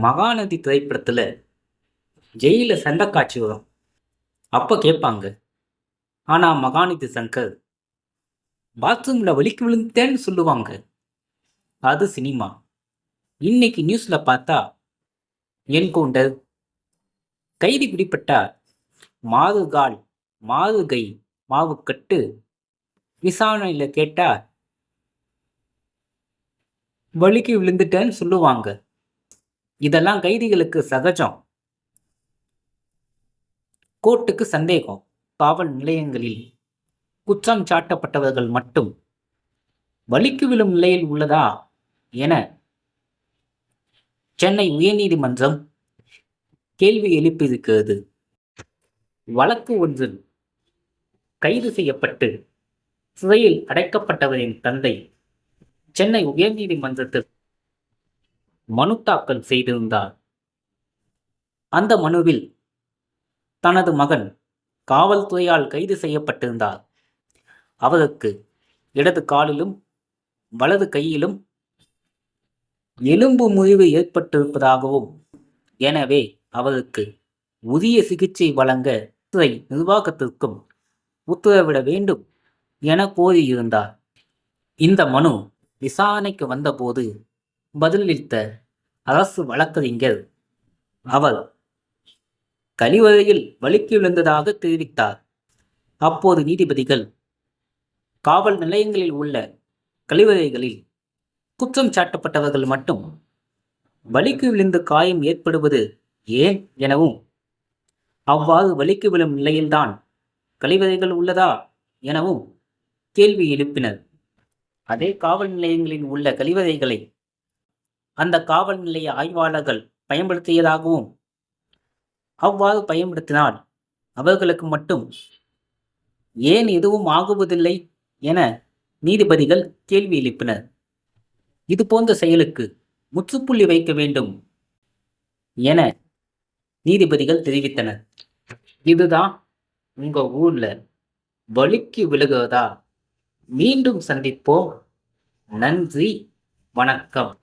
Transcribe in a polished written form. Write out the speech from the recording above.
மகாநதி திரைப்படத்துல ஜெயில சண்டை காட்சி வரும். அப்ப கேட்பாங்க, ஆனா மகாநதி சங்கர் பாத்ரூம்ல வலிக்கு விழுந்தேன்னு சொல்லுவாங்க. அது சினிமா. இன்னைக்கு நியூஸ்ல பார்த்தா என்கவுண்டர், கைதி பிடிப்பட்டா, மாறுகால், மாறுகை, மாவுக்கட்டு, விசாரணையில கேட்டா வலிக்கு விழுந்துட்டேன்னு சொல்லுவாங்க. இதெல்லாம் கைதிகளுக்கு சகஜம். கோர்ட்டுக்கு சந்தேகம். காவல் நிலையங்களில் குற்றம் சாட்டப்பட்டவர்கள் மட்டும் வலிக்கு விழும் நிலையில் உள்ளதா என சென்னை உயர்நீதிமன்றம் கேள்வி எழுப்பியிருக்கிறது. வழக்கு ஒன்றில் கைது செய்யப்பட்டு சிறையில் அடைக்கப்பட்டவரின் தந்தை சென்னை உயர்நீதிமன்றத்தில் மனு தாக்கல் செய்திருந்தார். அந்த மனுவில் தனது மகன் காவல்துறையால் கைது செய்யப்பட்டிருந்தார். அவருக்கு இடது காலிலும் வலது கையிலும் எலும்பு முறிவு ஏற்பட்டிருப்பதாகவும், எனவே அவருக்கு உரிய சிகிச்சை வழங்க சிறை நிர்வாகத்திற்கும் உத்தரவிட வேண்டும் என கோரியிருந்தார். இந்த மனு விசாரணைக்கு வந்தபோது பதிலளித்த அரசு வழக்கறிஞர் அவர் கழிவறையில் வலிக்கு விழுந்ததாக தெரிவித்தார். அப்போது நீதிபதிகள், காவல் நிலையங்களில் உள்ள கழிவறைகளில் குற்றம் சாட்டப்பட்டவர்கள் மட்டும் வலிக்கு விழுந்து காயம் ஏற்படுவது ஏன் எனவும், அவ்வாறு வலிக்கு விழும் நிலையில்தான் கழிவறைகள் உள்ளதா எனவும் கேள்வி எழுப்பினர். அதே காவல் நிலையங்களில் உள்ள கழிவறைகளை அந்த காவல் நிலைய ஆய்வாளர்கள் பயன்படுத்தியதாகவும், அவ்வாறு பயன்படுத்தினால் அவர்களுக்கு மட்டும் ஏன் எதுவும் ஆகுவதில்லை என நீதிபதிகள் கேள்வி எழுப்பினர். இது போன்ற செயலுக்கு முற்றுப்புள்ளி வைக்க வேண்டும் என நீதிபதிகள் தெரிவித்தனர். இதுதான் உங்க ஊர்ல வலிக்கு விழுகிறதா? மீண்டும் சந்திப்போம். நன்றி, வணக்கம்.